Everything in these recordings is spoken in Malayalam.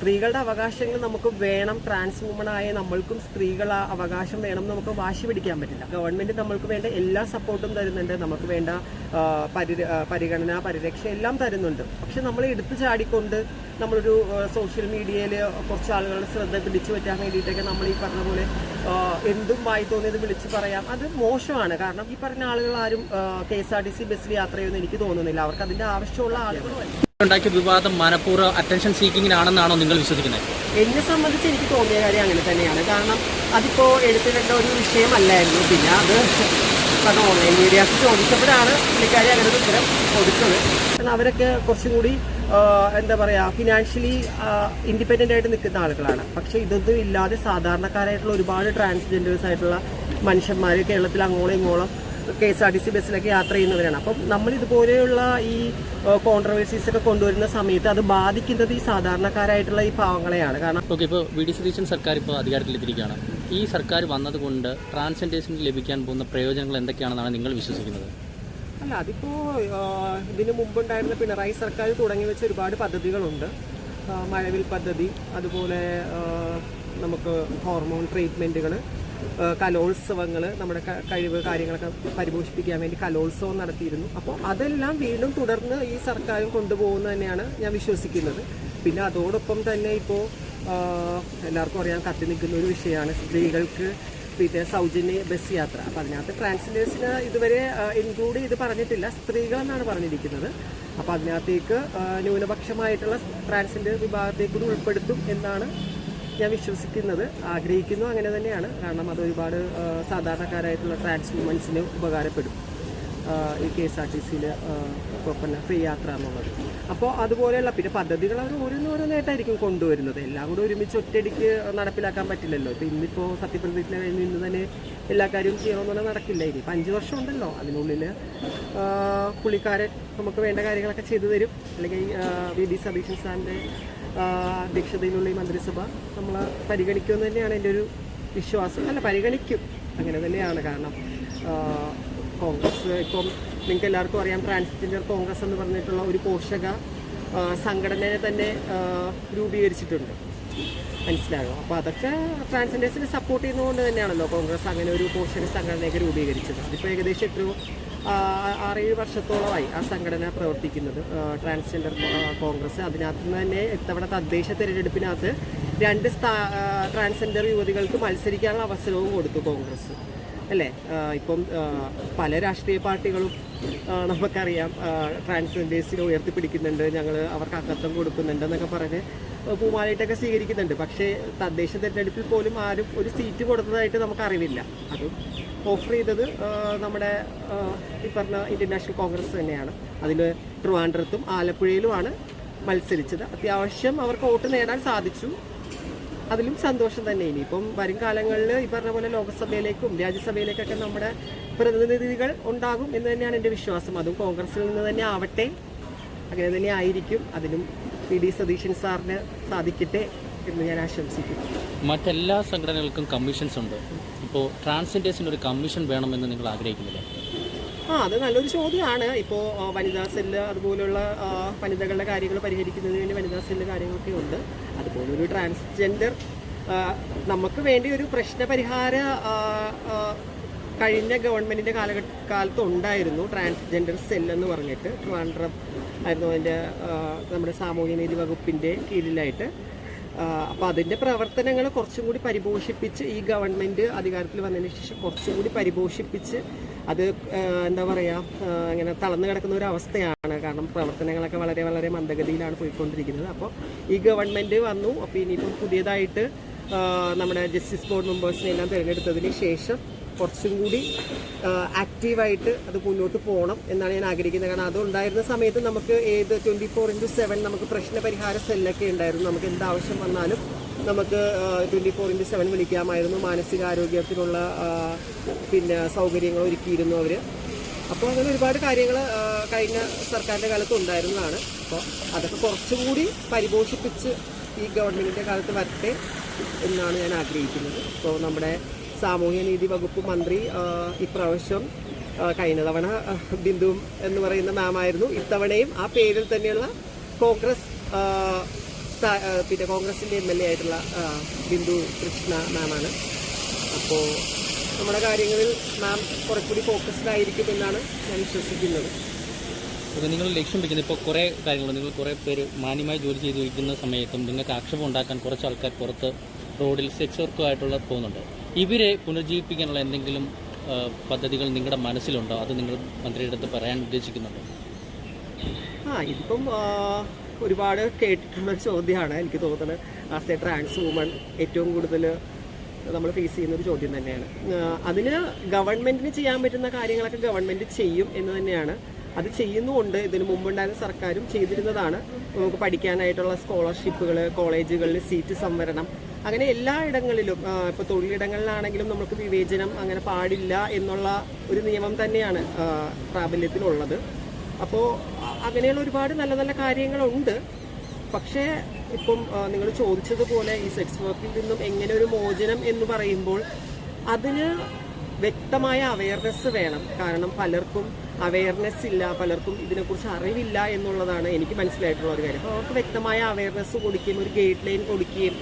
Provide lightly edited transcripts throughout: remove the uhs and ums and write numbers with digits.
സ്ത്രീകളുടെ അവകാശങ്ങൾ നമുക്ക് വേണം. ട്രാൻസ് വുമണായ നമ്മൾക്കും സ്ത്രീകൾ അവകാശം വേണം. നമുക്ക് വാശി പിടിക്കാൻ പറ്റില്ല. ഗവൺമെന്റ് നമ്മൾക്ക് വേണ്ട എല്ലാ സപ്പോർട്ടും തരുന്നുണ്ട്. നമുക്ക് വേണ്ട പരിഗണന, പരിരക്ഷ എല്ലാം തരുന്നുണ്ട്. പക്ഷെ നമ്മൾ എടുത്തു ചാടിക്കൊണ്ട് നമ്മളൊരു സോഷ്യൽ മീഡിയയിൽ കുറച്ച് ആളുകളുടെ ശ്രദ്ധ പിടിച്ചു പറ്റാൻ വേണ്ടിയിട്ടൊക്കെ നമ്മൾ ഈ പറഞ്ഞ പോലെ എന്തും വായി തോന്നിയത് വിളിച്ച് പറയാം. അത് മോശമാണ്. കാരണം ഈ പറഞ്ഞ ആളുകൾ ആരും KSRTC ബസ്സിൽ യാത്ര ചെയ്യുമെന്ന് എനിക്ക് തോന്നുന്നില്ല. അവർക്ക് അതിന്റെ ആവശ്യമുള്ള ആളുകൾ ഉണ്ടാക്കിയ വിവാദം മനഃപൂർവ്വം അറ്റൻഷൻ സീക്കിങ്ങിനാണെന്നാണോ നിങ്ങൾ വിശ്വസിക്കുന്നത്? എന്നെ സംബന്ധിച്ച് എനിക്ക് തോന്നിയ കാര്യം അങ്ങനെ തന്നെയാണ്. കാരണം അതിപ്പോൾ എടുത്തിടേണ്ട ഒരു വിഷയമല്ലായിരുന്നു. പിന്നെ അത് കാരണം ഓൺലൈൻ മീഡിയാസ് ചോദിച്ചപ്പോഴാണ് പുള്ളിക്കാരി അങ്ങനെ ഒരു ഉത്തരം കൊടുത്തത്. കാരണം അവരൊക്കെ കുറച്ചും കൂടി എന്താ പറയുക, ഫിനാൻഷ്യലി ഇൻഡിപെൻഡൻ്റ് ആയിട്ട് നിൽക്കുന്ന ആളുകളാണ്. പക്ഷേ ഇതൊന്നും ഇല്ലാതെ സാധാരണക്കാരായിട്ടുള്ള ഒരുപാട് ട്രാൻസ്ജെൻഡേഴ്സ് ആയിട്ടുള്ള മനുഷ്യന്മാർ കേരളത്തിൽ അങ്ങോളം ഇങ്ങോളം KSRTC ബസ്സിലൊക്കെ യാത്ര ചെയ്യുന്നവരാണ്. അപ്പം നമ്മൾ ഇതുപോലെയുള്ള ഈ കോൺട്രവേഴ്സീസ് ഒക്കെ കൊണ്ടുവരുന്ന സമയത്ത് അത് ബാധിക്കുന്നത് ഈ സാധാരണക്കാരായിട്ടുള്ള ഈ പാവങ്ങളെയാണ്. കാരണം ഓക്കെ, ഇപ്പോൾ വി ഡി സതീശൻ സർക്കാർ ഇപ്പോൾ അധികാരത്തിലെത്തിയിരിക്കുകയാണ്. ഈ സർക്കാർ വന്നതുകൊണ്ട് ട്രാൻസ്ജെൻഡേഴ്സിന് ലഭിക്കാൻ പോകുന്ന പ്രയോജനങ്ങൾ എന്തൊക്കെയാണെന്നാണ് നിങ്ങൾ വിശ്വസിക്കുന്നത്? അല്ല, അതിപ്പോൾ ഇതിനു മുമ്പുണ്ടായിരുന്ന പിണറായി സർക്കാർ തുടങ്ങി വെച്ച ഒരുപാട് പദ്ധതികളുണ്ട്. മഴവിൽ പദ്ധതി, അതുപോലെ നമുക്ക് ഹോർമോൺ ട്രീറ്റ്മെൻറ്റുകൾ, കലോത്സവങ്ങൾ, നമ്മുടെ കഴിവ് കാര്യങ്ങളൊക്കെ പരിപോഷിപ്പിക്കാൻ വേണ്ടി കലോത്സവം നടത്തിയിരുന്നു. അപ്പോൾ അതെല്ലാം വീണ്ടും തുടർന്ന് ഈ സർക്കാരും കൊണ്ടുപോകുന്നത് തന്നെയാണ് ഞാൻ വിശ്വസിക്കുന്നത്. പിന്നെ അതോടൊപ്പം തന്നെ ഇപ്പോൾ എല്ലാവർക്കും അറിയാൻ കത്തി നിൽക്കുന്ന ഒരു വിഷയമാണ് സ്ത്രീകൾക്ക് പിന്നെ സൗജന്യ ബസ് യാത്ര. അപ്പോൾ അതിനകത്ത് ട്രാൻസ്ജെൻഡേഴ്സിന് ഇതുവരെ ഇൻക്ലൂഡ് ചെയ്ത് പറഞ്ഞിട്ടില്ല, സ്ത്രീകളെന്നാണ് പറഞ്ഞിരിക്കുന്നത്. അപ്പോൾ അതിനകത്തേക്ക് ന്യൂനപക്ഷമായിട്ടുള്ള ട്രാൻസ്ജെൻഡർ വിഭാഗത്തേക്കൂടി ഉൾപ്പെടുത്തും എന്നാണ് ഞാൻ വിശ്വസിക്കുന്നത്, ആഗ്രഹിക്കുന്നു. അങ്ങനെ തന്നെയാണ്. കാരണം അത് ഒരുപാട് സാധാരണക്കാരായിട്ടുള്ള ട്രാൻസ് വുമൻസിന് ഉപകാരപ്പെടും ഈ KSRTCയിൽ പിന്നെ ഫ്രീ യാത്ര എന്നുള്ളത്. അപ്പോൾ അതുപോലെയുള്ള പിന്നെ പദ്ധതികൾ അവർ ഓരോന്നോരോന്നായിട്ടായിരിക്കും കൊണ്ടുവരുന്നത്. എല്ലാം കൂടെ ഒരുമിച്ച് ഒറ്റയടിക്ക് നടപ്പിലാക്കാൻ പറ്റില്ലല്ലോ. ഇപ്പോൾ ഇന്നിപ്പോൾ സത്യപ്രതിജ്ഞ കഴിഞ്ഞ് ഇന്ന് തന്നെ എല്ലാ കാര്യവും ചെയ്യണമെന്നുള്ള നടക്കില്ല. ഇനി ഇപ്പം 5 വർഷം ഉണ്ടല്ലോ, അതിനുള്ളിൽ പുള്ളിക്കാരൻ നമുക്ക് വേണ്ട കാര്യങ്ങളൊക്കെ ചെയ്തു തരും. അല്ലെങ്കിൽ VD സതീശൻ സാറിൻ്റെ അധ്യക്ഷതയിലുള്ള ഈ മന്ത്രിസഭ നമ്മൾ പരിഗണിക്കുമെന്ന് തന്നെയാണ് എൻ്റെ ഒരു വിശ്വാസം. അല്ല, പരിഗണിക്കും, അങ്ങനെ തന്നെയാണ്. കാരണം കോൺഗ്രസ് ഇപ്പം നിങ്ങൾക്ക് എല്ലാവർക്കും അറിയാം, ട്രാൻസ്ജെൻഡർ കോൺഗ്രസ് എന്ന് പറഞ്ഞിട്ടുള്ള ഒരു പോഷക സംഘടനയെ തന്നെ രൂപീകരിച്ചിട്ടുണ്ട്. മനസ്സിലായോ? അപ്പോൾ അതൊക്കെ ട്രാൻസ്ജെൻഡേഴ്സിനെ സപ്പോർട്ട് ചെയ്യുന്നതുകൊണ്ട് തന്നെയാണല്ലോ കോൺഗ്രസ് അങ്ങനെ ഒരു പോഷക സംഘടനയൊക്കെ രൂപീകരിച്ചത്. അതിപ്പോൾ ഏകദേശം 6-7 വർഷത്തോളമായി ആ സംഘടന പ്രവർത്തിക്കുന്നത്, ട്രാൻസ്ജെൻഡർ കോൺഗ്രസ്. അതിനകത്ത് നിന്ന് തന്നെ ഇത്തവണ തദ്ദേശ തിരഞ്ഞെടുപ്പിനകത്ത് 2 ട്രാൻസ്ജെൻഡർ യുവതികൾക്ക് മത്സരിക്കാനുള്ള അവസരവും കൊടുത്തു കോൺഗ്രസ്, അല്ലേ? ഇപ്പം പല രാഷ്ട്രീയ പാർട്ടികളും നമുക്കറിയാം ട്രാൻസ്ജെൻഡേഴ്സിനെ ഉയർത്തിപ്പിടിക്കുന്നുണ്ട്, ഞങ്ങൾ അവർക്ക് അംഗത്വം കൊടുക്കുന്നുണ്ട് എന്നൊക്കെ പറഞ്ഞ് പൂമാലയിട്ടൊക്കെ സ്വീകരിക്കുന്നുണ്ട്. പക്ഷേ തദ്ദേശ തിരഞ്ഞെടുപ്പിൽ പോലും ആരും ഒരു സീറ്റ് കൊടുത്തതായിട്ട് നമുക്കറിവില്ല. അതും ഓഫർ ചെയ്തത് നമ്മുടെ ഈ പറഞ്ഞ ഇന്ത്യൻ നാഷണൽ കോൺഗ്രസ് തന്നെയാണ്. അതിൽ ട്രിവാൻഡ്രത്തും ആലപ്പുഴയിലുമാണ് മത്സരിച്ചത്. അത്യാവശ്യം അവർക്ക് വോട്ട് നേടാൻ സാധിച്ചു. അതിലും സന്തോഷം തന്നെ. ഇനിയിപ്പം വരും കാലങ്ങളിൽ ഈ പറഞ്ഞ പോലെ ലോക്സഭയിലേക്കും രാജ്യസഭയിലേക്കൊക്കെ നമ്മുടെ പ്രതിനിധികൾ ഉണ്ടാകും എന്ന് തന്നെയാണ് എൻ്റെ വിശ്വാസം. അതും കോൺഗ്രസിൽ നിന്ന് തന്നെ ആവട്ടെ, അങ്ങനെ തന്നെ ആയിരിക്കും. അതിനും VD സതീശൻ സാറിന് സാധിക്കട്ടെ എന്ന് ഞാൻ ആശംസിക്കുന്നു. മറ്റെല്ലാ സംഘടനകൾക്കും കമ്മീഷൻസ് ഉണ്ട്. ഇപ്പോൾ ട്രാൻസ്ജെൻഡേഴ്സിന് ഒരു കമ്മീഷൻ വേണമെന്ന് നിങ്ങൾ ആഗ്രഹിക്കുന്നില്ല? അത് നല്ലൊരു ചോദ്യമാണ്. ഇപ്പോൾ വനിതാ സെല്ല്, അതുപോലുള്ള വനിതകളുടെ കാര്യങ്ങൾ പരിഹരിക്കുന്നതിന് വേണ്ടി വനിതാ സെല്ല് കാര്യങ്ങളൊക്കെ ഉണ്ട്. അതുപോലൊരു ട്രാൻസ്ജെൻഡർ നമുക്ക് വേണ്ടി ഒരു പ്രശ്നപരിഹാര കഴിഞ്ഞ ഗവൺമെൻറ്റിൻ്റെ കാലത്ത് ഉണ്ടായിരുന്നു, ട്രാൻസ്ജെൻഡർ സെല്ലെന്ന് പറഞ്ഞിട്ട്. ട്രിവാൻഡ്രം ആയിരുന്നു അതിൻ്റെ നമ്മുടെ സാമൂഹ്യനീതി വകുപ്പിൻ്റെ കീഴിലായിട്ട്. അപ്പോൾ അതിൻ്റെ പ്രവർത്തനങ്ങൾ കുറച്ചും കൂടി പരിപോഷിപ്പിച്ച് ഈ ഗവൺമെൻറ് അധികാരത്തിൽ വന്നതിന് ശേഷം കുറച്ചും കൂടി പരിപോഷിപ്പിച്ച് അത് എന്താ പറയുക, ഇങ്ങനെ തളർന്നു കിടക്കുന്ന ഒരു അവസ്ഥയാണ്. കാരണം പ്രവർത്തനങ്ങളൊക്കെ വളരെ വളരെ മന്ദഗതിയിലാണ് പോയിക്കൊണ്ടിരിക്കുന്നത്. അപ്പോൾ ഈ ഗവൺമെൻറ് വന്നു. അപ്പോൾ ഇനിയിപ്പം പുതിയതായിട്ട് നമ്മുടെ ജസ്റ്റിസ് ബോർഡ് മെമ്പേഴ്സിനെല്ലാം തിരഞ്ഞെടുത്തതിന് ശേഷം കുറച്ചും കൂടി ആക്റ്റീവായിട്ട് അത് മുന്നോട്ട് പോകണം എന്നാണ് ഞാൻ ആഗ്രഹിക്കുന്നത്. കാരണം അതുണ്ടായിരുന്ന സമയത്ത് നമുക്ക് 24/7 നമുക്ക് പ്രശ്നപരിഹാര സെല്ലൊക്കെ ഉണ്ടായിരുന്നു. നമുക്ക് എന്താവശ്യം വന്നാലും നമുക്ക് 24/7 വിളിക്കാമായിരുന്നു. മാനസികാരോഗ്യത്തിനുള്ള പിന്നെ സൗകര്യങ്ങൾ ഒരുക്കിയിരുന്നു അവർ. അപ്പോൾ അങ്ങനെ ഒരുപാട് കാര്യങ്ങൾ കഴിഞ്ഞ സർക്കാരിൻ്റെ കാലത്ത് ഉണ്ടായിരുന്നതാണ്. അപ്പോൾ അതൊക്കെ കുറച്ചും കൂടി പരിപോഷിപ്പിച്ച് ഈ ഗവൺമെൻറ്റിൻ്റെ കാലത്ത് വരട്ടെ എന്നാണ് ഞാൻ ആഗ്രഹിക്കുന്നത്. ഇപ്പോൾ നമ്മുടെ സാമൂഹ്യനീതി വകുപ്പ് മന്ത്രി ഇപ്രാവശ്യം കഴിഞ്ഞ തവണ ബിന്ദു എന്ന് പറയുന്ന മാമായിരുന്നു. ഇത്തവണയും ആ പേരിൽ തന്നെയുള്ള കോൺഗ്രസ് പിന്നെ കോൺഗ്രസിൻ്റെ MLA ആയിട്ടുള്ള ബിന്ദു കൃഷ്ണ മാമാണ്. അപ്പോൾ നമ്മുടെ കാര്യങ്ങളിൽ മാം കുറച്ചുകൂടി ഫോക്കസ്ഡ് ആയിരിക്കും എന്നാണ് ഞാൻ വിശ്വസിക്കുന്നത്. അപ്പോൾ നിങ്ങൾ ലക്ഷ്യം വെക്കുന്നത് ഇപ്പോൾ കുറേ കാര്യങ്ങളുണ്ട്. നിങ്ങൾ കുറേ പേര് മാന്യമായി ജോലി ചെയ്തിരിക്കുന്ന സമയത്തും നിങ്ങൾക്ക് ആക്ഷേപം ഉണ്ടാക്കാൻ കുറച്ച് ആൾക്കാർ പുറത്ത് റോഡിൽ സെക്സ് വർക്കുമായിട്ടുള്ള പോകുന്നുണ്ട്. ഇവരെ പുനരുജ്ജീവിപ്പിക്കാനുള്ള എന്തെങ്കിലും പദ്ധതികൾ നിങ്ങളുടെ മനസ്സിലുണ്ടോ? അത് നിങ്ങൾ മന്ത്രിയുടെ അടുത്ത് പറയാൻ ഉദ്ദേശിക്കുന്നുണ്ടോ? ഇതിപ്പം ഒരുപാട് കേട്ടിട്ടുള്ളൊരു ചോദ്യമാണ്. എനിക്ക് തോന്നുന്നത് ആസ് എ ട്രാൻസ് വുമൺ ഏറ്റവും കൂടുതൽ നമ്മൾ ഫേസ് ചെയ്യുന്നൊരു ചോദ്യം തന്നെയാണ്. അതിന് ഗവൺമെൻറ്റിന് ചെയ്യാൻ പറ്റുന്ന കാര്യങ്ങളൊക്കെ ഗവൺമെൻറ് ചെയ്യും എന്ന് തന്നെയാണ്. അത് ചെയ്യുന്നുമുണ്ട്. ഇതിന് മുമ്പുണ്ടായിരുന്ന സർക്കാരും ചെയ്തിരുന്നതാണ്. നമുക്ക് പഠിക്കാനായിട്ടുള്ള സ്കോളർഷിപ്പുകൾ, കോളേജുകളിൽ സീറ്റ് സംവരണം, അങ്ങനെ എല്ലാ ഇടങ്ങളിലും ഇപ്പോൾ തൊഴിലിടങ്ങളിലാണെങ്കിലും നമുക്ക് വിവേചനം അങ്ങനെ പാടില്ല എന്നുള്ള ഒരു നിയമം തന്നെയാണ് പ്രാബല്യത്തിലുള്ളത്. അപ്പോൾ അങ്ങനെയുള്ള ഒരുപാട് നല്ല നല്ല കാര്യങ്ങളുണ്ട്. പക്ഷേ ഇപ്പം നിങ്ങൾ ചോദിച്ചതുപോലെ ഈ സെക്സ് വർക്കിൽ നിന്നും എങ്ങനെ ഒരു മോചനം എന്ന് പറയുമ്പോൾ അതിന് വ്യക്തമായ അവയർനെസ് വേണം. കാരണം പലർക്കും അവയർനെസ് ഇല്ല, പലർക്കും ഇതിനെക്കുറിച്ച് അറിവില്ല എന്നുള്ളതാണ് എനിക്ക് മനസ്സിലായിട്ടുള്ള ഒരു കാര്യം. അപ്പോൾ അവർക്ക് വ്യക്തമായ അവയർനെസ് കൊടുക്കുകയും ഒരു ഗൈഡ് ലൈൻ കൊടുക്കുകയും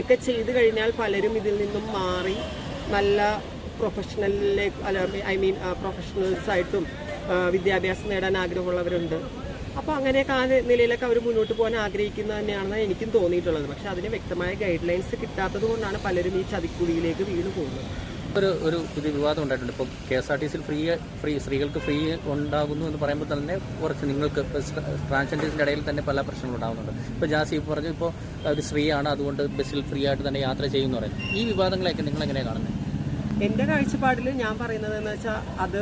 ഒക്കെ ചെയ്തു കഴിഞ്ഞാൽ പലരും ഇതിൽ നിന്നും മാറി നല്ല പ്രൊഫഷണലിലേക്ക് പ്രൊഫഷണൽസായിട്ടും വിദ്യാഭ്യാസം നേടാൻ ആഗ്രഹമുള്ളവരുണ്ട്. അപ്പോൾ അങ്ങനെയൊക്കെ ആ നിലയിലൊക്കെ അവർ മുന്നോട്ട് പോകാൻ ആഗ്രഹിക്കുന്നത് തന്നെയാണെന്ന് എനിക്കും തോന്നിയിട്ടുള്ളത്. പക്ഷേ അതിന് വ്യക്തമായ ഗൈഡ് ലൈൻസ് കിട്ടാത്തത് കൊണ്ടാണ് പലരും ഈ ചതിക്കുഴിയിലേക്ക് വീണ് പോകുന്നത്. ഒരു പുതിയ വിവാദം ഉണ്ടായിട്ടുണ്ട്. ഇപ്പോൾ KSRTCയിൽ സ്ത്രീകൾക്ക് ഫ്രീ ഉണ്ടാകുന്നു എന്ന് പറയുമ്പോൾ തന്നെ കുറച്ച് നിങ്ങൾക്ക് ട്രാൻസ്ജെൻഡേഴ്സിൻ്റെ ഇടയിൽ തന്നെ പല പ്രശ്നങ്ങളും ഉണ്ടാകുന്നുണ്ട്. ഇപ്പോൾ ജാസി പറഞ്ഞു, ഇപ്പോൾ ഒരു സ്ത്രീയാണ് അതുകൊണ്ട് ബസ്സിൽ ഫ്രീ ആയിട്ട് തന്നെ യാത്ര ചെയ്യുമെന്ന് പറയുന്നത്. ഈ വിവാദങ്ങളെയൊക്കെ നിങ്ങൾ എങ്ങനെയാണ് കാണുന്നത്? എൻ്റെ കാഴ്ചപ്പാടിൽ ഞാൻ പറയുന്നത് എന്ന് വെച്ചാൽ അത്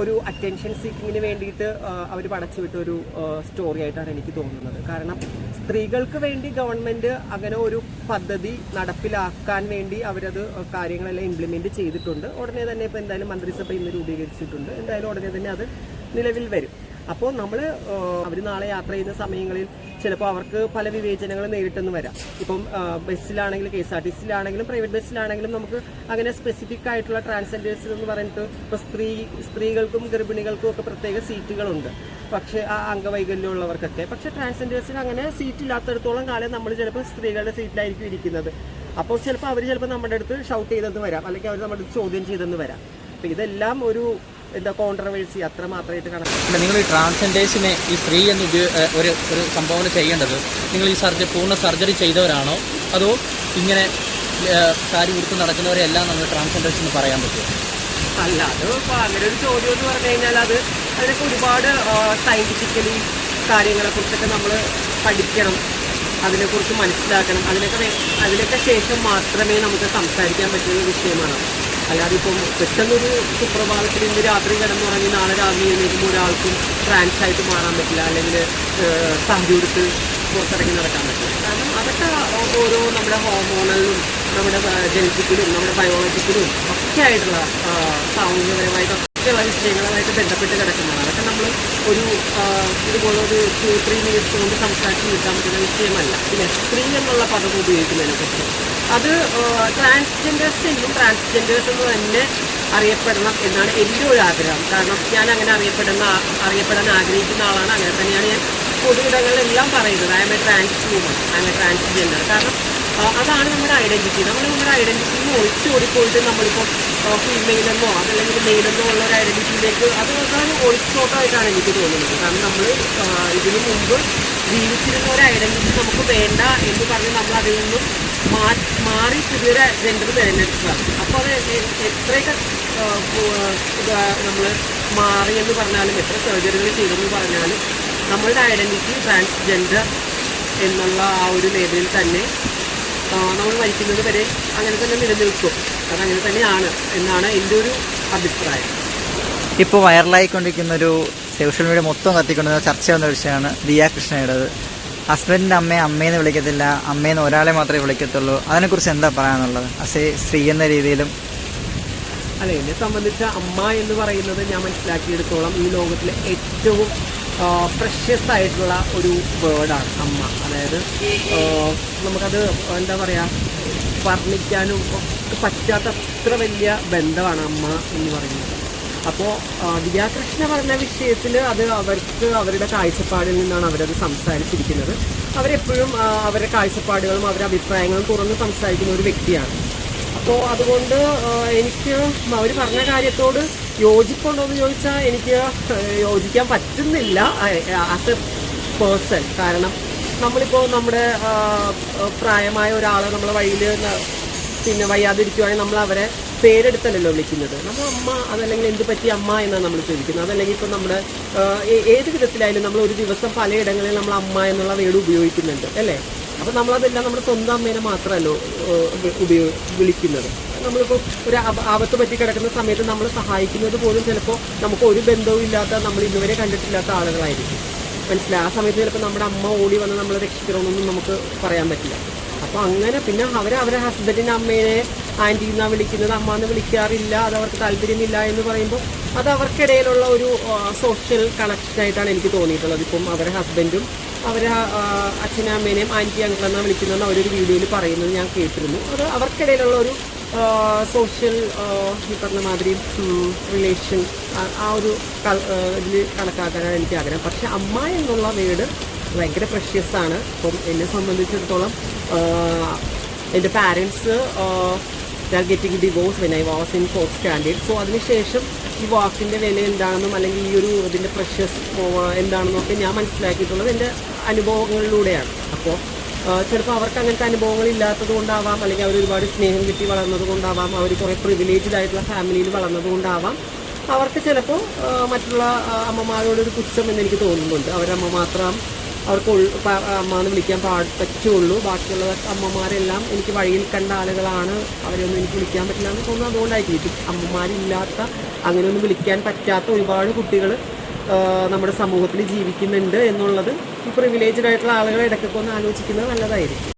ഒരു അറ്റൻഷൻ സീക്കിങ്ങിന് വേണ്ടിയിട്ട് അവർ പടച്ചുവിട്ട ഒരു സ്റ്റോറി ആയിട്ടാണ് എനിക്ക് തോന്നുന്നത്. കാരണം സ്ത്രീകൾക്ക് വേണ്ടി ഗവൺമെൻറ് അങ്ങനെ ഒരു പദ്ധതി നടപ്പിലാക്കാൻ വേണ്ടി അവരത് കാര്യങ്ങളെല്ലാം ഇംപ്ലിമെൻറ്റ് ചെയ്തിട്ടുണ്ട്. ഉടനെ തന്നെ ഇപ്പോൾ എന്തായാലും മന്ത്രിസഭ ഇന്ന് രൂപീകരിച്ചിട്ടുണ്ട്. എന്തായാലും ഉടനെ തന്നെ അത് നിലവിൽ വരും. അപ്പോൾ അവർ നാളെ യാത്ര ചെയ്യുന്ന സമയങ്ങളിൽ ചിലപ്പോൾ അവർക്ക് പല വിവേചനങ്ങളും നേരിട്ടെന്ന് വരാം. ഇപ്പം ബസ്സിലാണെങ്കിലും KSRTCയിലാണെങ്കിലും പ്രൈവറ്റ് ബസ്സിലാണെങ്കിലും നമുക്ക് അങ്ങനെ സ്പെസിഫിക് ആയിട്ടുള്ള ട്രാൻസ്ജെൻഡേഴ്സ് എന്ന് പറഞ്ഞിട്ട് ഇപ്പോൾ സ്ത്രീകൾക്കും ഗർഭിണികൾക്കും ഒക്കെ പ്രത്യേക സീറ്റുകളുണ്ട്. പക്ഷേ ആ അംഗവൈകല്യമുള്ളവർക്കൊക്കെ. പക്ഷേ ട്രാൻസ്ജെൻഡേഴ്സിന് അങ്ങനെ സീറ്റ് ഇല്ലാത്തടത്തോളം കാലം നമ്മൾ ചിലപ്പോൾ സ്ത്രീകളുടെ സീറ്റിലായിരിക്കും ഇരിക്കുന്നത്. അപ്പോൾ ചിലപ്പോൾ അവർ നമ്മുടെ അടുത്ത് ഷൗട്ട് ചെയ്തെന്ന് വരാം, അല്ലെങ്കിൽ അവർ നമ്മുടെ അടുത്ത് ചോദ്യം ചെയ്തെന്ന് വരാം. അപ്പോൾ ഇതെല്ലാം ഒരു കോൺട്രവേഴ്സി അത്ര മാത്രമായിട്ട് കണക്കാണ്. നിങ്ങൾ ഈ ട്രാൻസ്ജെൻഡേഴ്സിനെ ഈ സ്ത്രീ എന്ന് ഒരു സംഭാവന ചെയ്യേണ്ടത് നിങ്ങൾ ഈ പൂർണ്ണ സർജറി ചെയ്തവരാണോ, അതോ ഇങ്ങനെ സാരി ഉടുത്ത് നടക്കുന്നവരെല്ലാം നമ്മൾ ട്രാൻസ്ജെൻഡേഴ്സ് എന്ന് പറയാൻ പറ്റുമോ? അല്ല, അത് അങ്ങനെ ഒരു ചോദ്യം എന്ന് പറഞ്ഞു കഴിഞ്ഞാൽ അതിനൊക്കെ ഒരുപാട് സയൻറ്റിഫിക്കലി കാര്യങ്ങളെക്കുറിച്ചൊക്കെ നമ്മൾ പഠിക്കണം, അതിനെക്കുറിച്ച് മനസ്സിലാക്കണം. അതിനൊക്കെ ശേഷം മാത്രമേ നമുക്ക് സംസാരിക്കാൻ പറ്റുന്ന വിഷയമാണ്. അല്ലാതെ ഇപ്പം പെട്ടെന്നൊരു സുപ്രഭാതത്തിൽ ഇന്ന് രാത്രി കിടന്നുറങ്ങി നാളെ രാവിലെ എഴുന്നേൽക്കുമ്പോൾ ഒരാൾക്കും ട്രാൻസായിട്ട് മാറാൻ പറ്റില്ല, അല്ലെങ്കിൽ സാഹചര്യത്തിൽ പുറത്തിറങ്ങി നടക്കാൻ പറ്റില്ല. കാരണം അതൊക്കെ ഓരോ നമ്മുടെ ഹോർമോണലിലും നമ്മുടെ ജനറ്റിക്കലും നമ്മുടെ ബയോളജിക്കലും ഒക്കെ ആയിട്ടുള്ള സാമൂഹികപരമായിട്ടൊക്കെയുള്ള വിഷയങ്ങളുമായിട്ട് ബന്ധപ്പെട്ട് കിടക്കുന്നതാണ്. അതൊക്കെ നമ്മൾ ഇതുപോലൊരു 2-3 മിനിറ്റ്സ് കൊണ്ട് സംസാരിച്ച് നിൽക്കാൻ പറ്റുന്ന വിഷയമല്ല. പിന്നെ സ്ത്രീ എന്നുള്ള പദം ഉപയോഗിക്കുന്നതിനെക്കുറിച്ച് അത് ട്രാൻസ്ജെൻഡേഴ്സ് എന്നും ട്രാൻസ്ജെൻഡേഴ്സ് എന്ന് തന്നെ അറിയപ്പെടണം എന്നാണ് എൻ്റെ ഒരു ആഗ്രഹം. കാരണം ഞാൻ അങ്ങനെ അറിയപ്പെടാൻ ആഗ്രഹിക്കുന്ന ആളാണ്. അങ്ങനെ തന്നെയാണ് ഞാൻ പൊതുവിടങ്ങളിലെല്ലാം പറയുന്നത്. I am a trans woman, I am a transgender. കാരണം അതാണ് നമ്മുടെ ഐഡൻറ്റിറ്റി. നമ്മുടെ ഐഡൻറ്റിറ്റിയിൽ നിന്ന് ഒളിച്ചോടിപ്പോയിട്ട് നമ്മളിപ്പോൾ ഫീമെയിലെന്നോ അതല്ലെങ്കിൽ മെയിലെന്നോ ഉള്ള ഒരു ഐഡൻറ്റിറ്റിയിലേക്ക് അതാണ് ഒളിച്ചോട്ടമായിട്ടാണ് എനിക്ക് തോന്നുന്നത്. കാരണം നമ്മൾ ഇതിനു മുമ്പ് ജീവിച്ചിരുന്ന ഒരു ഐഡൻറ്റിറ്റി നമുക്ക് വേണ്ട എന്ന് പറഞ്ഞ് നമ്മൾ അതിൽ നിന്നും മാറി പുതിയൊരു ജെൻഡർ തിരഞ്ഞെടുത്തതാണ്. അപ്പോൾ അത് എത്രയൊക്കെ നമ്മൾ മാറിയെന്ന് പറഞ്ഞാലും എത്ര സർജറികൾ ചെയ്തെന്ന് പറഞ്ഞാലും നമ്മളുടെ ഐഡൻറ്റിറ്റി ട്രാൻസ്ജെൻഡർ എന്നുള്ള ആ ഒരു ലേബലിൽ തന്നെ നമ്മൾ മരിക്കുന്നത് വരെ അങ്ങനെ തന്നെ നിലനിൽക്കും. അതങ്ങനെ തന്നെയാണ് എന്നാണ് എൻ്റെ ഒരു അഭിപ്രായം. ഇപ്പോൾ വൈറലായിക്കൊണ്ടിരിക്കുന്നൊരു സോഷ്യൽ മീഡിയ മൊത്തം കത്തിക്കൊണ്ടിരുന്ന ചർച്ച വന്ന വിഷയമാണ് ദിയ കൃഷ്ണയുടേത്. ഹസ്ബൻഡിൻ്റെ അമ്മയെ അമ്മയെന്ന് വിളിക്കത്തില്ല, അമ്മയെന്ന് ഒരാളെ മാത്രമേ വിളിക്കത്തുള്ളൂ. അതിനെക്കുറിച്ച് എന്താ പറയാനുള്ളത് സ്ത്രീ എന്ന രീതിയിലും? അല്ല, എന്നെ സംബന്ധിച്ച് അമ്മ എന്ന് പറയുന്നത് ഞാൻ മനസ്സിലാക്കിയെടുത്തോളം ഈ ലോകത്തിലെ ഏറ്റവും പ്രഷ്യസ് ആയിട്ടുള്ള ഒരു വേർഡാണ് അമ്മ. അതായത് നമുക്കത് എന്താ പറയുക, വർണ്ണിക്കാനും പറ്റാത്ത അത്ര വലിയ ബന്ധമാണ് അമ്മ എന്ന് പറയുന്നത്. അപ്പോൾ ദിയാകൃഷ്ണ പറഞ്ഞ വിഷയത്തിൽ അത് അവർക്ക് അവരുടെ കാഴ്ചപ്പാടിൽ നിന്നാണ് അവരത് സംസാരിച്ചിരിക്കുന്നത്. അവരെപ്പോഴും അവരുടെ കാഴ്ചപ്പാടുകളും അവരുടെ അഭിപ്രായങ്ങളും തുറന്ന് സംസാരിക്കുന്ന ഒരു വ്യക്തിയാണ്. അപ്പോൾ അതുകൊണ്ട് എനിക്ക് അവർ പറഞ്ഞ കാര്യത്തോട് യോജിപ്പുണ്ടോ എന്ന് ചോദിച്ചാൽ എനിക്ക് യോജിക്കാൻ പറ്റുന്നില്ല ആസ് എ പേഴ്സൺ. കാരണം നമ്മളിപ്പോൾ നമ്മുടെ പ്രായമായ ഒരാളെ നമ്മളെ വഴിയിൽ പിന്നെ വയ്യാതിരിക്കുവാണെങ്കിൽ നമ്മൾ അവരെ പേരെടുത്തല്ലല്ലോ വിളിക്കുന്നത്. നമ്മൾ അമ്മ, അതല്ലെങ്കിൽ എന്ത് പറ്റി അമ്മ എന്നാണ് നമ്മൾ ചോദിക്കുന്നത്. അതല്ലെങ്കിൽ ഇപ്പം നമ്മുടെ ഏത് വിധത്തിലായാലും നമ്മൾ ഒരു ദിവസം പലയിടങ്ങളിൽ നമ്മൾ അമ്മ എന്നുള്ള വേർഡ് ഉപയോഗിക്കുന്നുണ്ട് അല്ലേ. അപ്പം നമ്മളതെല്ലാം നമ്മുടെ സ്വന്തം അമ്മേനെ മാത്രമല്ലോ വിളിക്കുന്നത്. നമ്മളിപ്പോൾ ഒരു ആപത്ത് പറ്റി കിടക്കുന്ന സമയത്ത് നമ്മൾ സഹായിക്കുന്നത് പോലും ചിലപ്പോൾ നമുക്ക് ഒരു ബന്ധവും ഇല്ലാത്ത, നമ്മൾ ഇന്നുവരെ കണ്ടിട്ടില്ലാത്ത ആളുകളായിരിക്കും. മനസ്സിലായി. ആ സമയത്ത് ചിലപ്പോൾ നമ്മുടെ അമ്മ ഓടി വന്ന് നമ്മളെ രക്ഷിക്കണമെന്നൊന്നും നമുക്ക് പറയാൻ പറ്റില്ല. അപ്പോൾ അങ്ങനെ പിന്നെ അവരെ ഹസ്ബൻഡിൻ്റെ അമ്മേനെ ആൻറ്റി എന്നാണ് വിളിക്കുന്നത്, അമ്മ എന്ന് വിളിക്കാറില്ല, അത് അവർക്ക് താല്പര്യമില്ല എന്ന് പറയുമ്പോൾ അത് അവർക്കിടയിലുള്ള ഒരു സോഷ്യൽ കണക്ഷനായിട്ടാണ് എനിക്ക് തോന്നിയിട്ടുള്ളത്. ഇപ്പം അവരുടെ ഹസ്ബൻഡും അവരെ അച്ഛനും അമ്മേനെയും ആൻറ്റി അങ്കിൾ എന്നാണ് വിളിക്കുന്നതെന്ന് അവരൊരു വീഡിയോയിൽ പറയുന്നത് ഞാൻ കേട്ടിരുന്നു. അത് അവർക്കിടയിലുള്ള ഒരു സോഷ്യൽ ഈ പറഞ്ഞ മാതിരി റിലേഷൻ ആ ഒരു ഇതിൽ കണക്കാക്കാനാണ് എനിക്ക് ആഗ്രഹം. പക്ഷെ അമ്മ എന്നുള്ള വേർഡ് ഭയങ്കര പ്രഷ്യസ് ആണ്. അപ്പം എന്നെ സംബന്ധിച്ചിടത്തോളം എൻ്റെ parents are getting divorce when I was in 4th standard. So അതിനുശേഷം ഈ വാക്കിൻ്റെ വില എന്താണെന്നും അല്ലെങ്കിൽ ഈ ഒരു ഇതിൻ്റെ പ്രഷ്യസ് എന്താണെന്നൊക്കെ ഞാൻ മനസ്സിലാക്കിയിട്ടുള്ളത് എൻ്റെ അനുഭവങ്ങളിലൂടെയാണ്. അപ്പോൾ ചിലപ്പോൾ അവർക്ക് അങ്ങനത്തെ അനുഭവങ്ങൾ ഇല്ലാത്തത് കൊണ്ടാവാം, അല്ലെങ്കിൽ അവർ ഒരുപാട് സ്നേഹം കിട്ടി വളർന്നത് കൊണ്ടാവാം, അവർ കുറേ പ്രിവിലേജ്ഡ് ആയിട്ടുള്ള ഫാമിലിയിൽ വളർന്നത് കൊണ്ടാവാം, അവർക്ക് ചിലപ്പോൾ മറ്റുള്ള അമ്മമാരോടൊരു പുച്ഛം എന്ന് എനിക്ക് തോന്നുന്നുണ്ട്. അവരമ്മ മാത്രം അവർക്ക് അമ്മ എന്ന് വിളിക്കാൻ പറ്റുള്ളൂ, ബാക്കിയുള്ള അമ്മമാരെല്ലാം എനിക്ക് വഴിയിൽ കണ്ട ആളുകളാണ്, അവരെയൊന്നും എനിക്ക് വിളിക്കാൻ പറ്റില്ല എന്ന് തോന്നുന്നു. അതുകൊണ്ടായിരിക്കും അമ്മമാരില്ലാത്ത, അങ്ങനെയൊന്നും വിളിക്കാൻ പറ്റാത്ത ഒരുപാട് കുട്ടികൾ നമ്മുടെ സമൂഹത്തിൽ ജീവിക്കുന്നുണ്ട് എന്നുള്ളത് ഈ പ്രിവിലേജ്ഡ് ആയിട്ടുള്ള ആളുകളെ ഇടയ്ക്കൊക്കെ ഒന്ന് ആലോചിക്കുന്നത് നല്ലതായിരിക്കും.